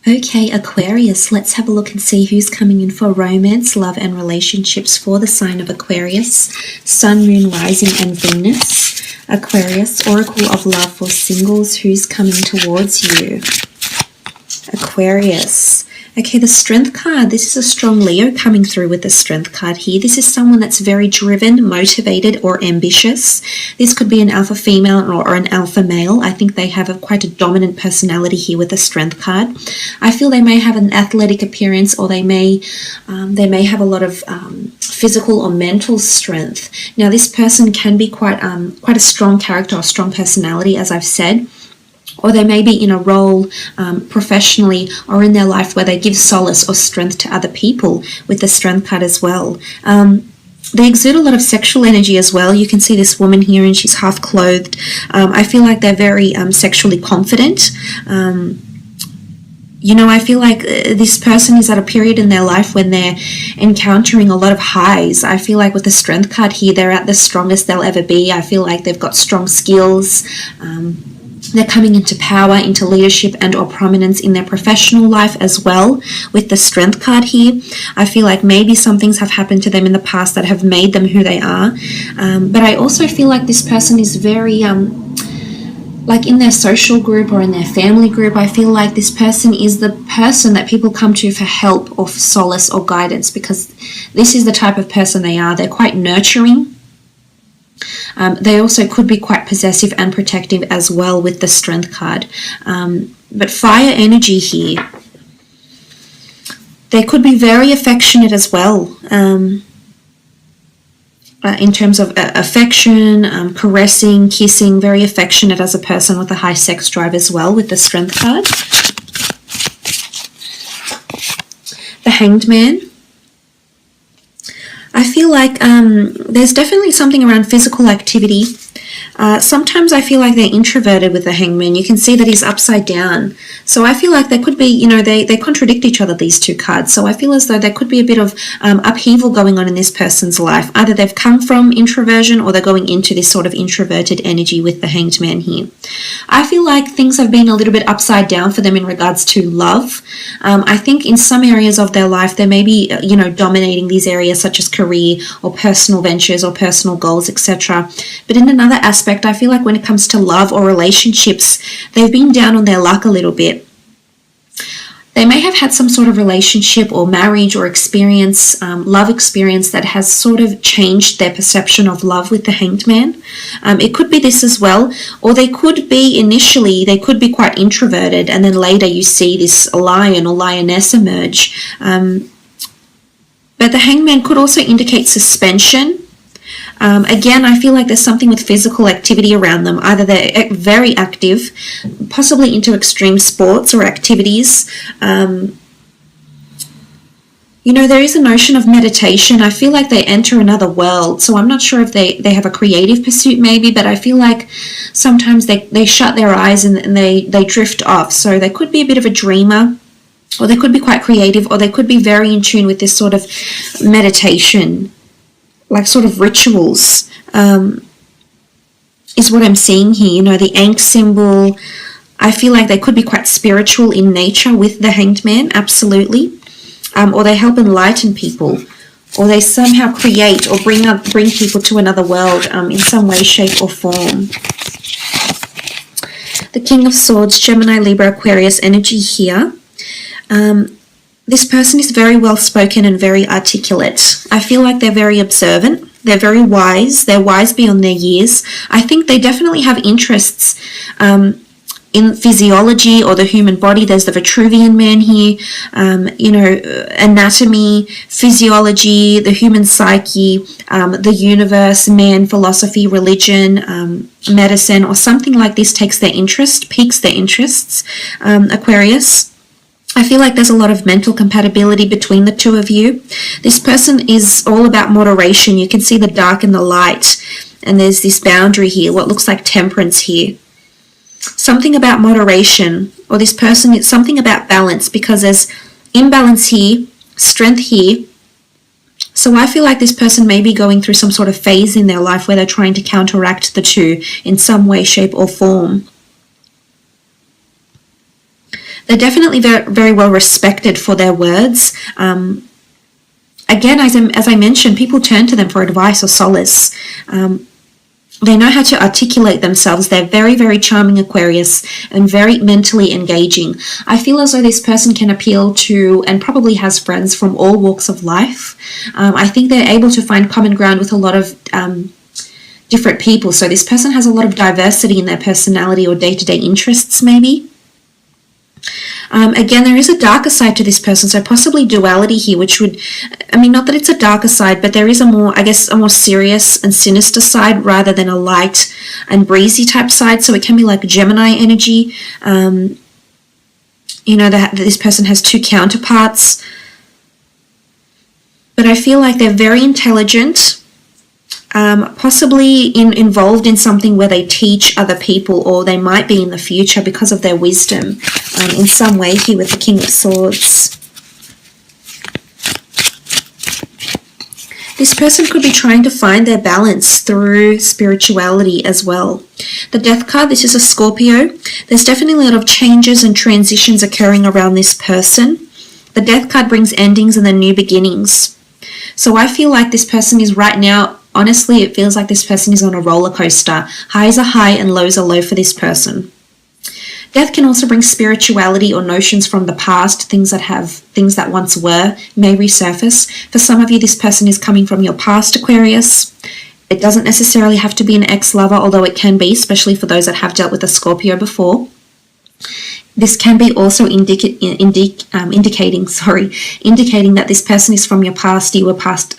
Okay, Aquarius, let's have a look and see who's coming in for romance, love and relationships for the sign of Aquarius. Sun, Moon, Rising and Venus. Aquarius, Oracle of Love for singles, who's coming towards you? Aquarius. Okay, the Strength card. This is a strong Leo coming through with the Strength card here. This is someone that's very driven, motivated, or ambitious. This could be an alpha female or an alpha male. I think they have quite a dominant personality here with the Strength card. I feel they may have an athletic appearance, or they may have a lot of physical or mental strength. Now, this person can be quite a strong character or strong personality, as I've said. Or they may be in a role professionally or in their life where they give solace or strength to other people with the Strength card as well. They exude a lot of sexual energy as well. You can see this woman here and she's half clothed. I feel like they're very sexually confident. I feel like this person is at a period in their life when they're encountering a lot of highs. I feel like with the Strength card here, they're at the strongest they'll ever be. I feel like they've got strong skills. They're coming into power, into leadership and or prominence in their professional life as well with the Strength card here. I feel like maybe some things have happened to them in the past that have made them who they are. But I also feel like this person is very, like in their social group or in their family group, I feel like this person is the person that people come to for help or for solace or guidance, because this is the type of person they are. They're quite nurturing. They also could be quite possessive and protective as well with the Strength card. But fire energy here. They could be very affectionate as well. In terms of affection, caressing, kissing, very affectionate as a person with a high sex drive as well with the Strength card. The Hanged Man. I feel like there's definitely something around physical activity. Sometimes I feel like they're introverted with the Hangman. You can see that he's upside down. So I feel like there could be, they contradict each other, these two cards. So I feel as though there could be a bit of upheaval going on in this person's life. Either they've come from introversion or they're going into this sort of introverted energy with the Hanged Man here. I feel like things have been a little bit upside down for them in regards to love. I think in some areas of their life, they may be, dominating these areas such as career or personal ventures or personal goals, etc. But in another aspect, I feel like when it comes to love or relationships, they've been down on their luck a little bit. They may have had some sort of relationship or marriage or experience, love experience that has sort of changed their perception of love with the Hanged Man. It could be this as well, or they could be initially, they could be quite introverted, and then later you see this lion or lioness emerge. But the Hanged Man could also indicate suspension. Again, I feel like there's something with physical activity around them. Either they're very active, possibly into extreme sports or activities. There is a notion of meditation. I feel like they enter another world. So I'm not sure if they have a creative pursuit maybe, but I feel like sometimes they shut their eyes and they drift off. So they could be a bit of a dreamer, or they could be quite creative, or they could be very in tune with this sort of meditation, like sort of rituals, is what I'm seeing here. The Ankh symbol, I feel like they could be quite spiritual in nature with the Hanged Man, absolutely. Or they help enlighten people, or they somehow create or bring people to another world in some way, shape or form. The King of Swords, Gemini, Libra, Aquarius energy here. This person is very well spoken and very articulate. I feel like they're very observant. They're very wise. They're wise beyond their years. I think they definitely have interests in physiology or the human body. There's the Vitruvian Man here, anatomy, physiology, the human psyche, the universe, man, philosophy, religion, medicine, or something like this takes their interest, piques their interests, Aquarius. I feel like there's a lot of mental compatibility between the two of you. This person is all about moderation. You can see the dark and the light, and there's this boundary here, what looks like temperance here. Something about moderation, or this person, it's something about balance, because there's imbalance here, strength here. So I feel like this person may be going through some sort of phase in their life where they're trying to counteract the two in some way, shape or form. They're definitely very, very well respected for their words. Again, as I mentioned, people turn to them for advice or solace. They know how to articulate themselves. They're very, very charming, Aquarius, and very mentally engaging. I feel as though this person can appeal to, and probably has friends from all walks of life. I think they're able to find common ground with a lot of different people. So this person has a lot of diversity in their personality or day-to-day interests, maybe. Again, there is a darker side to this person, so possibly duality here, which would, I mean, not that it's a darker side, but there is a more, I guess, a more serious and sinister side rather than a light and breezy type side. So it can be like Gemini energy. You know, that this person has two counterparts. But I feel like they're very intelligent. Possibly involved in something where they teach other people, or they might be in the future because of their wisdom in some way here with the King of Swords. This person could be trying to find their balance through spirituality as well. The Death card, this is a Scorpio. There's definitely a lot of changes and transitions occurring around this person. The Death card brings endings and then new beginnings. So I feel like this person is right now, honestly, it feels like this person is on a roller coaster. Highs are high and lows are low for this person. Death can also bring spirituality or notions from the past, things that once were, may resurface. For some of you, this person is coming from your past, Aquarius. It doesn't necessarily have to be an ex-lover, although it can be, especially for those that have dealt with a Scorpio before. This can be also indicating that this person is from your past. You were past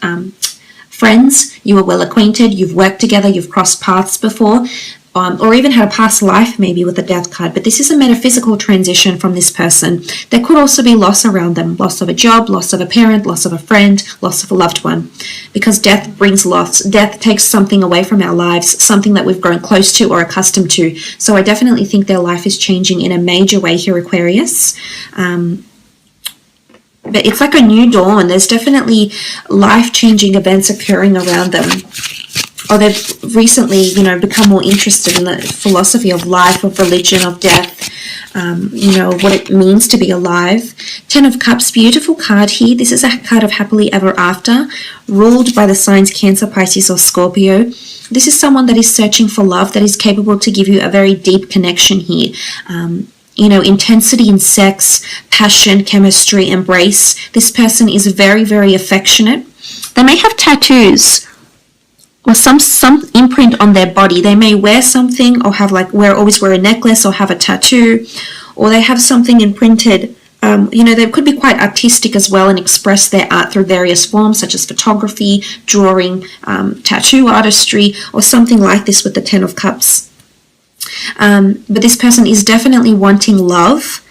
friends, you were well acquainted, you've worked together, you've crossed paths before, or even had a past life maybe with the Death card. But this is a metaphysical transition from this person. There could also be loss around them, loss of a job, loss of a parent, loss of a friend, loss of a loved one, because death brings loss. Death takes something away from our lives, something that we've grown close to or accustomed to. So I definitely think their life is changing in a major way here, Aquarius. But it's like a new dawn. There's definitely life-changing events occurring around them. Or they've recently, you know, become more interested in the philosophy of life, of religion, of death, you know, what it means to be alive. 10 of Cups, beautiful card here. This is a card of happily ever after, ruled by the signs Cancer, Pisces, or Scorpio. This is someone that is searching for love, that is capable to give you a very deep connection here. You know, intensity in sex, passion, chemistry, embrace. This person is very, very affectionate. They may have tattoos or some imprint on their body. They may wear something or have always wear a necklace or have a tattoo, or they have something imprinted. You know, they could be quite artistic as well and express their art through various forms such as photography, drawing, tattoo artistry, or something like this with the 10 of Cups. But this person is definitely wanting love.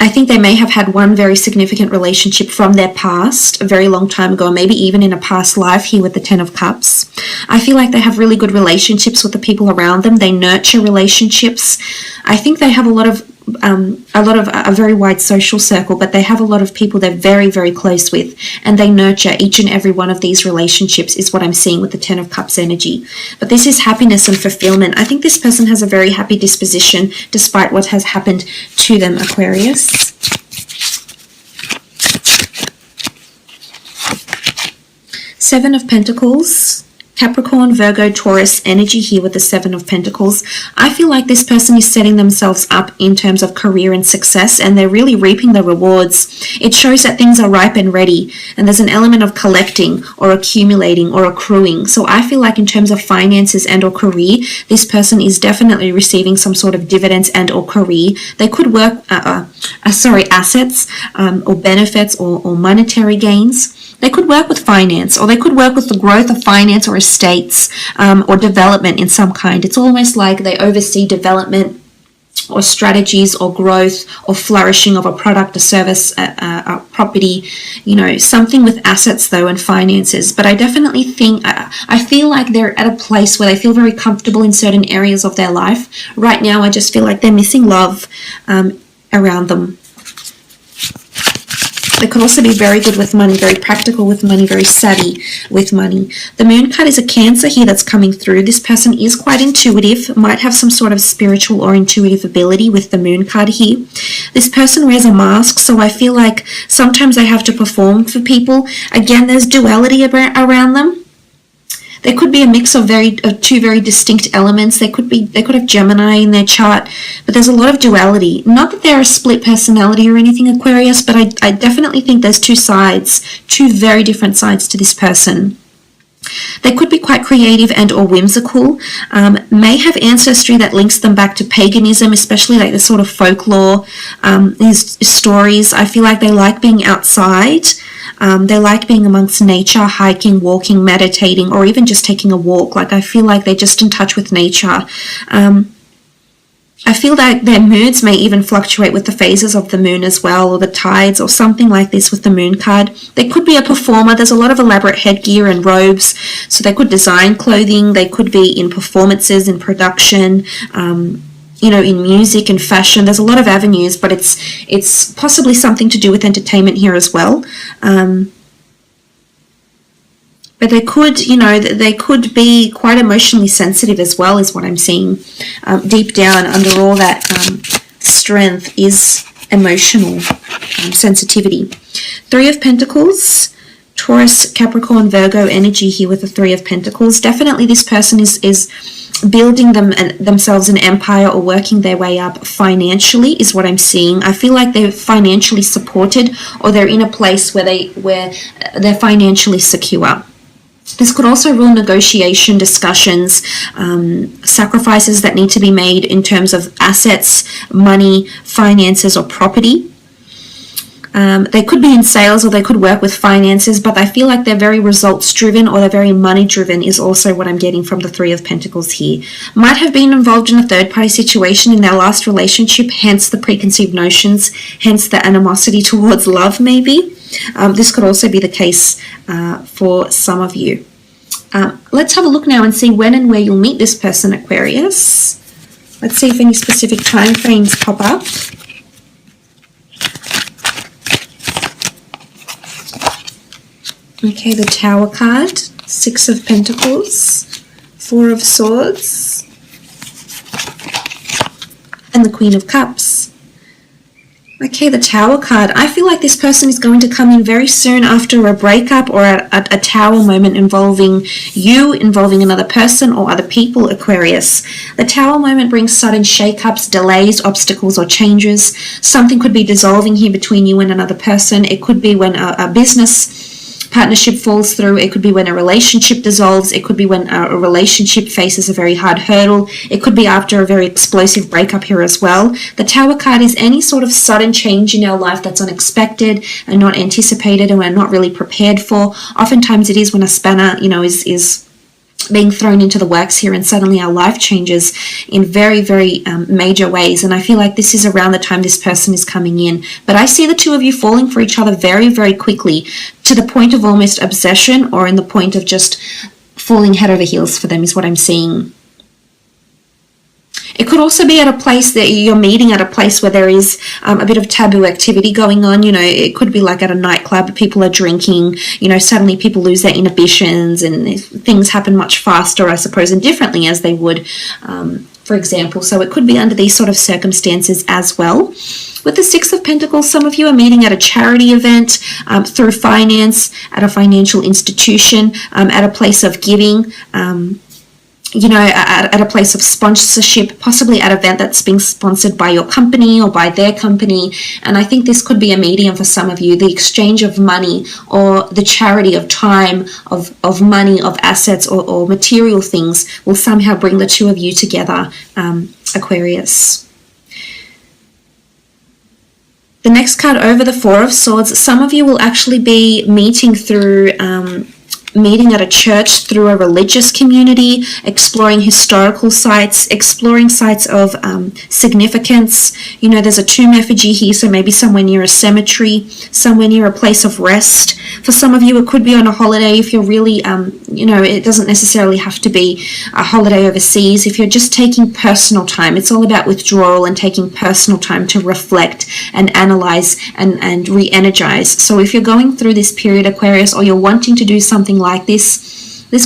I think they may have had one very significant relationship from their past a very long time ago, maybe even in a past life here with the 10 of Cups. I feel like they have really good relationships with the people around them. They nurture relationships. I think they have a very wide social circle, but they have a lot of people they're very, very close with, and they nurture each and every one of these relationships is what I'm seeing with the 10 of Cups energy. But this is happiness and fulfillment. I think this person has a very happy disposition despite what has happened to them, Aquarius. Seven of Pentacles. Capricorn, Virgo, Taurus energy here with the 7 of Pentacles. I feel like this person is setting themselves up in terms of career and success, and they're really reaping the rewards. It shows that things are ripe and ready, and there's an element of collecting or accumulating or accruing. So I feel like in terms of finances and or career, this person is definitely receiving some sort of dividends and or career. They could work, assets or benefits or monetary gains. They could work with finance, or they could work with the growth of finance or estates or development in some kind. It's almost like they oversee development or strategies or growth or flourishing of a product, a service, a property, you know, something with assets though and finances. But I definitely think, I feel like they're at a place where they feel very comfortable in certain areas of their life. Right now, I just feel like they're missing love around them. They could also be very good with money, very practical with money, very savvy with money. The Moon card is a Cancer here that's coming through. This person is quite intuitive, might have some sort of spiritual or intuitive ability with the Moon card here. This person wears a mask, so I feel like sometimes they have to perform for people. Again, there's duality around them. There could be a mix of two very distinct elements. They could have Gemini in their chart, but there's a lot of duality. Not that they're a split personality or anything, Aquarius, but I definitely think there's two sides, two very different sides to this person. They could be quite creative and or whimsical, may have ancestry that links them back to paganism, especially like the sort of folklore, these stories. I feel like they like being outside. They like being amongst nature, hiking, walking, meditating, or even just taking a walk. Like I feel like they're just in touch with nature. I feel that their moods may even fluctuate with the phases of the moon as well, or the tides, or something like this with the Moon card. They could be a performer. There's a lot of elaborate headgear and robes, so they could design clothing. They could be in performances, in production, you know, in music and fashion. There's a lot of avenues, but it's possibly something to do with entertainment here as well. But they could, you know, they could be quite emotionally sensitive as well, is what I'm seeing. Deep down, under all that strength is emotional sensitivity. Three of Pentacles, Taurus, Capricorn, Virgo energy here with the Three of Pentacles. Definitely this person is building themselves an empire or working their way up financially is what I'm seeing. I feel like they're financially supported, or they're in a place where they're financially secure. This could also rule negotiation, discussions, sacrifices that need to be made in terms of assets, money, finances, or property. They could be in sales, or they could work with finances, but I feel like they're very results driven, or they're very money driven is also what I'm getting from the Three of Pentacles here. Might have been involved in a third party situation in their last relationship, hence the preconceived notions, hence the animosity towards love maybe. This could also be the case for some of you. Let's have a look now and see when and where you'll meet this person, Aquarius. Let's see if any specific time frames pop up. Okay, the Tower card, Six of Pentacles, Four of Swords, and the Queen of Cups. Okay, the Tower card. I feel like this person is going to come in very soon after a breakup or a tower moment involving you, involving another person or other people, Aquarius. The Tower moment brings sudden shake-ups, delays, obstacles, or changes. Something could be dissolving here between you and another person. It could be when a business partnership falls through. It could be when a relationship dissolves. It could be when a relationship faces a very hard hurdle. It could be after a very explosive breakup here as well. The Tower card is any sort of sudden change in our life that's unexpected and not anticipated and we're not really prepared for. Oftentimes it is when a spanner, you know, is being thrown into the works here, and suddenly our life changes in very, very major ways. And I feel like this is around the time this person is coming in. But I see the two of you falling for each other very, very quickly, to the point of almost obsession, or in the point of just falling head over heels for them is what I'm seeing. It could also be at a place that you're meeting at a place where there is a bit of taboo activity going on. You know, it could be like at a nightclub, people are drinking, you know, suddenly people lose their inhibitions and things happen much faster, I suppose, and differently as they would, for example. So it could be under these sort of circumstances as well. With the Six of Pentacles, some of you are meeting at a charity event, through finance, at a financial institution, at a place of giving, you know, at a place of sponsorship, possibly at an event that's being sponsored by your company or by their company. And I think this could be a medium for some of you, the exchange of money or the charity of time, of money, of assets or material things will somehow bring the two of you together, Aquarius. The next card over, the Four of Swords, some of you will actually be meeting through meeting at a church, through a religious community, exploring historical sites, exploring sites of significance. You know, there's a tomb effigy here, so maybe somewhere near a cemetery, somewhere near a place of rest. For some of you, it could be on a holiday if you're really, you know, it doesn't necessarily have to be a holiday overseas. If you're just taking personal time, it's all about withdrawal and taking personal time to reflect and analyze and re-energize. So if you're going through this period, Aquarius, or you're wanting to do something like this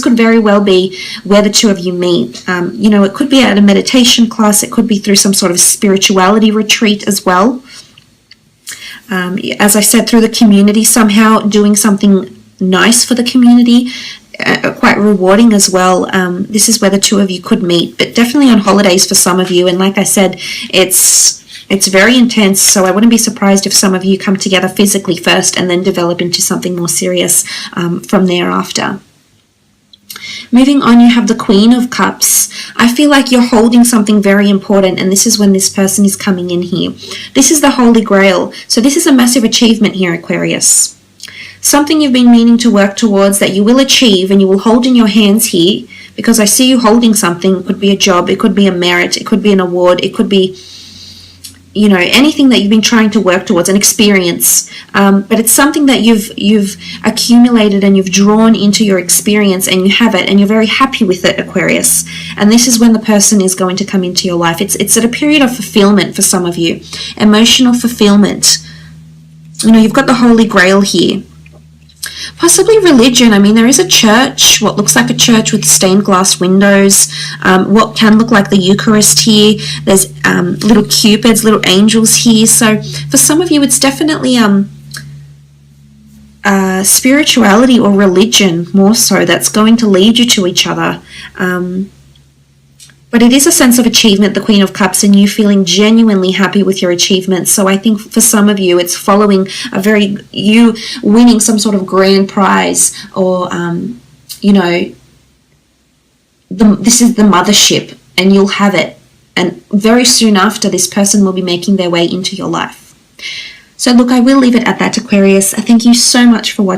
could very well be where the two of you meet. You know, it could be at a meditation class. It could be through some sort of spirituality retreat as well. As I said, through the community, somehow doing something nice for the community, quite rewarding as well. This is where the two of you could meet, but definitely on holidays for some of you. And like I said, it's very intense, so I wouldn't be surprised if some of you come together physically first and then develop into something more serious from thereafter. Moving on, you have the Queen of Cups. I feel like you're holding something very important, and this is when this person is coming in here. This is the Holy Grail. So this is a massive achievement here, Aquarius. Something you've been meaning to work towards that you will achieve and you will hold in your hands here, because I see you holding something. It could be a job, it could be a merit, it could be an award, it could be, you know, anything that you've been trying to work towards, an experience, but it's something that you've accumulated and you've drawn into your experience, and you have it and you're very happy with it, Aquarius. And this is when the person is going to come into your life. It's at a period of fulfillment for some of you, emotional fulfillment. You know, you've got the Holy Grail here. Possibly religion. I mean, there is a church, what looks like a church with stained glass windows, what can look like the Eucharist here. There's little cupids, little angels here. So for some of you, it's definitely spirituality or religion more so that's going to lead you to each other. But it is a sense of achievement, the Queen of Cups, and you feeling genuinely happy with your achievements. So I think for some of you, it's following you winning some sort of grand prize, or, you know, this is the mothership, and you'll have it. And very soon after, this person will be making their way into your life. So look, I will leave it at that, Aquarius. Thank you so much for watching.